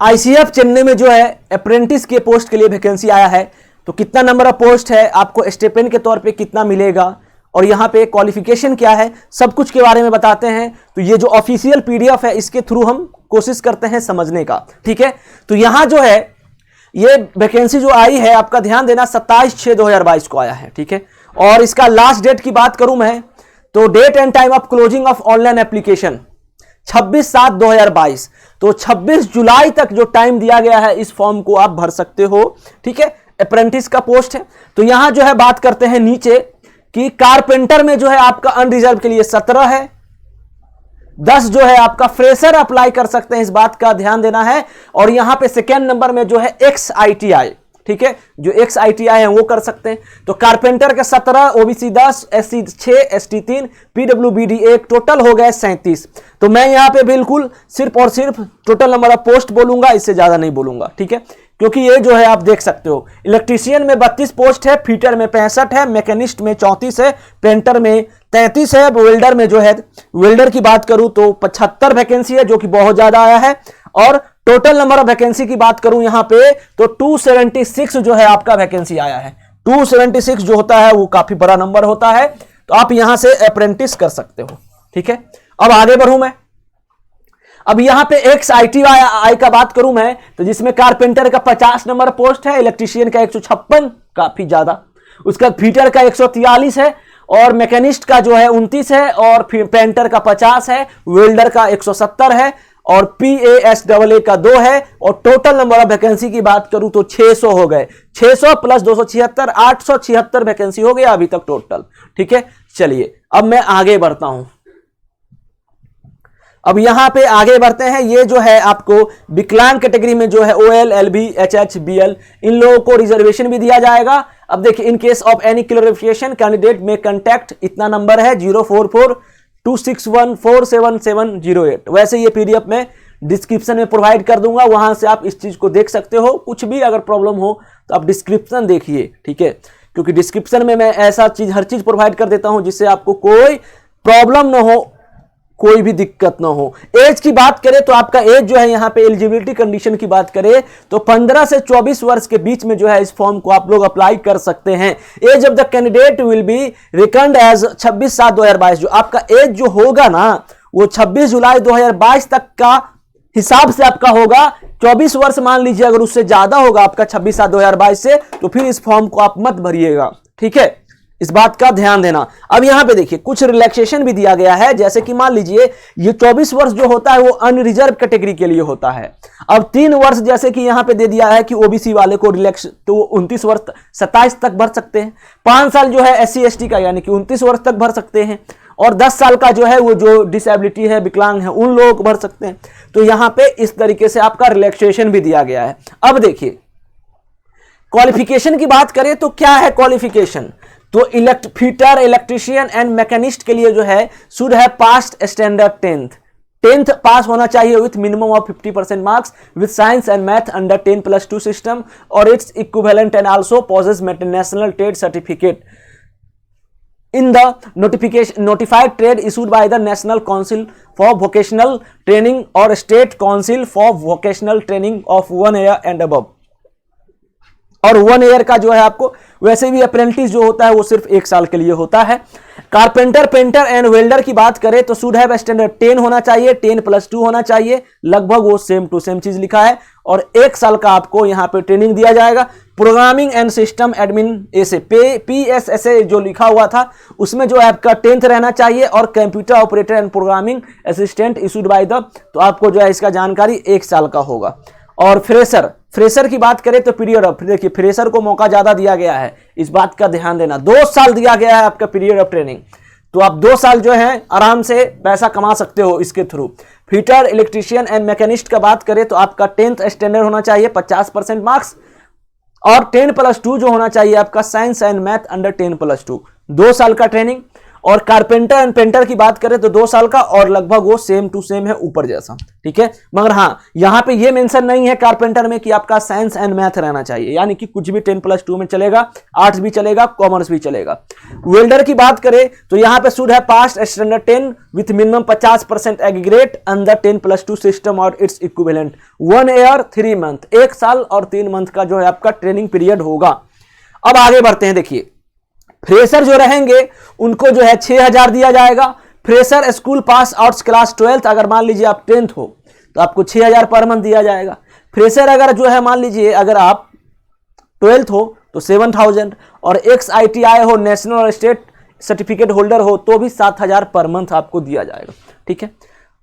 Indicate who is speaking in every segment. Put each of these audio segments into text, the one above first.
Speaker 1: ICF Chennai में जो है अप्रेंटिस के पोस्ट के लिए वैकेंसी आया है। तो कितना नंबर ऑफ पोस्ट है, आपको स्टेपेंड के तौर पे कितना मिलेगा और यहाँ पे क्वालिफिकेशन क्या है, सब कुछ के बारे में बताते हैं। तो ये जो ऑफिशियल पीडीएफ है इसके थ्रू हम कोशिश करते हैं समझने का, ठीक है। तो यहाँ जो है ये वैकेंसी जो आई है, आपका ध्यान देना 27/6/2022 को आया है, ठीक है। और इसका लास्ट डेट की बात करूं मैं तो date and time of closing of online application 26/7/2022। तो 26 जुलाई तक जो टाइम दिया गया है इस फॉर्म को आप भर सकते हो, ठीक है। अप्रेंटिस का पोस्ट है। तो यहां जो है बात करते हैं नीचे कि कारपेंटर में जो है आपका अनरिजर्व के लिए 17 है, 10 जो है आपका फ्रेशर अप्लाई कर सकते हैं, इस बात का ध्यान देना है। और यहां पे सेकेंड नंबर में जो है एक्स आईटीआई, ठीक है, जो एक्स आईटीआई है वो कर सकते हैं। तो कारपेंटर के 17, OBC 10, SC 6, ST 3, PWBD 1, total हो गए 37। तो मैं यहां पे बिल्कुल सिर्फ और सिर्फ टोटल नंबर ऑफ पोस्ट बोलूंगा, इससे ज्यादा नहीं बोलूंगा, ठीक है। क्योंकि ये जो है आप देख सकते हो इलेक्ट्रीशियन में 32 पोस्ट है, फीटर में 65 है, मैकेनिस्ट में 34 है, पेंटर में 33 है, वेल्डर में जो है, वेल्डर की बात करूं तो 75 वैकेंसी है, जो कि बहुत ज्यादा आया है। और टोटल नंबर ऑफ वैकेंसी की बात करूं यहां पे तो 276 जो है आपका वैकेंसी आया है। 276 जो होता है वो काफी बड़ा नंबर होता है। तो आप यहां से अप्रेंटिस कर सकते हो, ठीक है। अब आगे बढ़ूं मैं, अब यहां पे एक्स आईटीआई का बात करूं मैं तो जिसमें कारपेंटर का 50 नंबर पोस्ट है, इलेक्ट्रीशियन का 156, काफी ज्यादा, उसका फीटर का 143 है, और मैकेनिस्ट का जो है 29 है, और पेंटर का 50 है, वेल्डर का 170 है, और PASAA का 2 है। और टोटल नंबर ऑफ वैकेंसी की बात करूं तो 600 हो गए, 600 प्लस 276, 876 वैकेंसी हो गया अभी तक टोटल, ठीक है। चलिए अब मैं आगे बढ़ता हूं। अब यहां पे आगे बढ़ते हैं, ये जो है आपको विकलांग कैटेगरी में जो है OL, LB, HH, BL इन लोगों को रिजर्वेशन भी दिया जाएगा। अब देखिए, in case of any clarification candidate में कंटैक्ट, इतना नंबर है 044261477708। वैसे ये पीडीएफ में डिस्क्रिप्शन में प्रोवाइड कर दूंगा, वहां से आप इस चीज को देख सकते हो। कुछ भी अगर प्रॉब्लम हो तो आप डिस्क्रिप्शन देखिए, ठीक है, क्योंकि डिस्क्रिप्शन में मैं ऐसा चीज हर चीज प्रोवाइड कर देता हूं जिससे आपको कोई प्रॉब्लम ना हो, कोई भी दिक्कत ना हो। एज की बात करें तो आपका एज जो है यहाँ पे एलिजिबिलिटी कंडीशन की बात करें तो 15 से 24 वर्ष के बीच में जो है इस फॉर्म को आप लोग अप्लाई कर सकते हैं। Age of the candidate will be reckoned age 26/7/2022। जो आपका एज जो होगा ना वो 26 जुलाई 2022 तक का हिसाब से आपका होगा। 24 वर्ष मान लीजिए अगर उससे ज्यादा होगा आपका 26/7/2022 से, तो फिर इस फॉर्म को आप मत भरिएगा, ठीक है, इस बात का ध्यान देना। अब यहां पे देखिए कुछ रिलैक्सेशन भी दिया गया है, जैसे कि मान लीजिए ये 24 वर्ष जो होता है वो अनरिजर्व कैटेगरी के लिए होता है। अब 3 वर्ष जैसे कि यहां पे दे दिया है कि ओबीसी वाले को रिलैक्स, तो 29 वर्ष 27 तक भर सकते हैं। 5 साल जो है SC ST का यानी कि 29 वर्ष तक भर सकते हैं। और 10 साल का जो है वो जो डिसेबिलिटी है, विकलांग है, उन लोगों को भर सकते हैं। तो यहां पे इस तरीके से आपका रिलैक्सेशन भी दिया गया है। अब देखिए क्वालिफिकेशन की बात करें तो क्या है क्वालिफिकेशन, तो फीटर, इलेक्ट्रीशियन एंड मैकेनिस्ट के लिए जो है शुड है पास्ट स्टैंडर्ड 10th पास होना चाहिए with minimum of 50% marks with science and math under 10+2 system और its equivalent and also possess national trade certificate in the notified trade issued by the National Council for Vocational Training or State Council for Vocational Training of 1 year and above। और 1 year का जो है आपको, वैसे भी apprentice जो होता है वो सिर्फ 1 साल के लिए होता है। कारपेंटर, पेंटर एंड वेल्डर की बात करें तो शुड हैव स्टैंडर्ड 10 होना चाहिए, 10+2 होना चाहिए, लगभग वो सेम टू सेम चीज लिखा है। और 1 साल का आपको यहाँ पे ट्रेनिंग दिया जाएगा। प्रोग्रामिंग एंड सिस्टम एडमिन ऐसे PSSA जो लिखा हुआ था उसमें जो है आपका 10th रहना चाहिए। और computer operator and programming assistant issued by the, तो आपको जो है इसका जानकारी 1 साल का होगा। और फ्रेशर की बात करें तो पीरियड ऑफ, देखिए फ्रेशर को मौका ज्यादा दिया गया है, इस बात का ध्यान देना। 2 साल दिया गया है आपका पीरियड ऑफ ट्रेनिंग, तो आप 2 साल जो है आराम से पैसा कमा सकते हो इसके through. Fitter, electrician and machinist का बात करें तो आपका 10th स्टैंडर्ड होना चाहिए, 50% मार्क्स, और 10+2 जो होना चाहिए आपका साइंस एंड मैथ अंडर 10+2, 2 साल का ट्रेनिंग। और कारपेंटर एंड पेंटर की बात करें तो 2 साल का, और लगभग वो सेम टू सेम है ऊपर जैसा, ठीक है। मगर हाँ, यहां पे ये मेंशन नहीं है कारपेंटर में कि आपका साइंस एंड मैथ रहना चाहिए, यानी कि कुछ भी 10+2 में चलेगा, आर्ट्स भी चलेगा, कॉमर्स भी चलेगा। वेल्डर की बात करें तो यहां पे शुड है pass standard 10 with minimum 50% aggregate under 10+2 system और इट्स इक्विवेलेंट 1 ईयर 3 मंथ, 1 साल और 3 मंथ का जो है आपका ट्रेनिंग पीरियड होगा। अब आगे बढ़ते हैं, देखिए फ्रेशर जो रहेंगे उनको जो है 6,000 दिया जाएगा। Fresher school pass out class 12th, अगर मान लीजिए आप 10th हो तो आपको 6,000 पर मंथ दिया जाएगा। फ्रेशर अगर जो है मान लीजिए अगर आप 12th हो तो 7,000, और एक्स ITI हो, नेशनल और स्टेट सर्टिफिकेट होल्डर हो तो भी 7,000 पर मंथ आपको दिया जाएगा, ठीक है।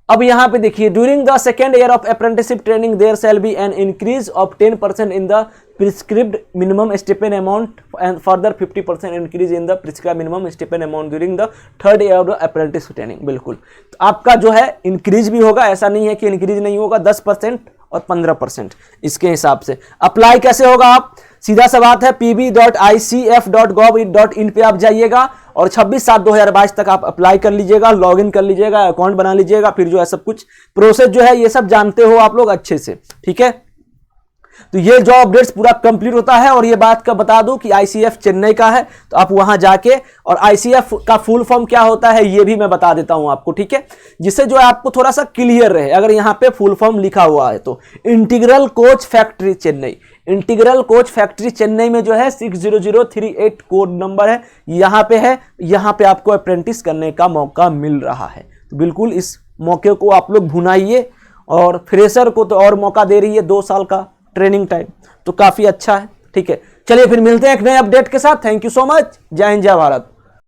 Speaker 1: अब यहां पे देखिए during the second year of apprenticeship training there shall be an increase of 10% in the prescribed minimum stipend amount and further 50% increase in the prescribed minimum stipend amount during the third year of apprentice training. बिल्कुल, तो आपका जो है increase भी होगा, ऐसा नहीं है कि इंक्रीज नहीं होगा, 10% और 15% इसके हिसाब से। अप्लाई कैसे होगा, आप सीधा सा बात है pb.icf.gov.in पे आप जाइएगा और 26/7/2022 तक आप अप्लाई कर लीजिएगा, लॉगिन कर लीजिएगा, अकाउंट बना लीजिएगा, फिर जो है सब कुछ प्रोसेस जो है ये सब जानते हो आप लोग अच्छे से, ठीक है। तो ये जॉब अपडेट्स पूरा कंप्लीट होता है। और ये बात का बता दूं कि ICF चेन्नई का है, तो आप वहां जाके, और ICF का फुल फॉर्म क्या होता है ये भी मैं बता देता हूं आपको, ठीक है, जिससे जो है आपको थोड़ा सा क्लियर रहे। अगर यहां पे फुल फॉर्म लिखा हुआ है तो integral coach factory Chennai, integral coach factory Chennai में जो है 60038 कोड नंबर है, यहां पे है, यहां पे आपको अप्रेंटिस करने का मौका मिल रहा है। तो बिल्कुल इस मौके को आप लोग भुनाइए, और फ्रेशर को तो और मौका दे रही है 2 साल का ट्रेनिंग टाइम, तो काफी अच्छा है, ठीक है। चलिए फिर मिलते हैं एक नए अपडेट के साथ। थैंक यू सो मच, जय हिंद जय भारत।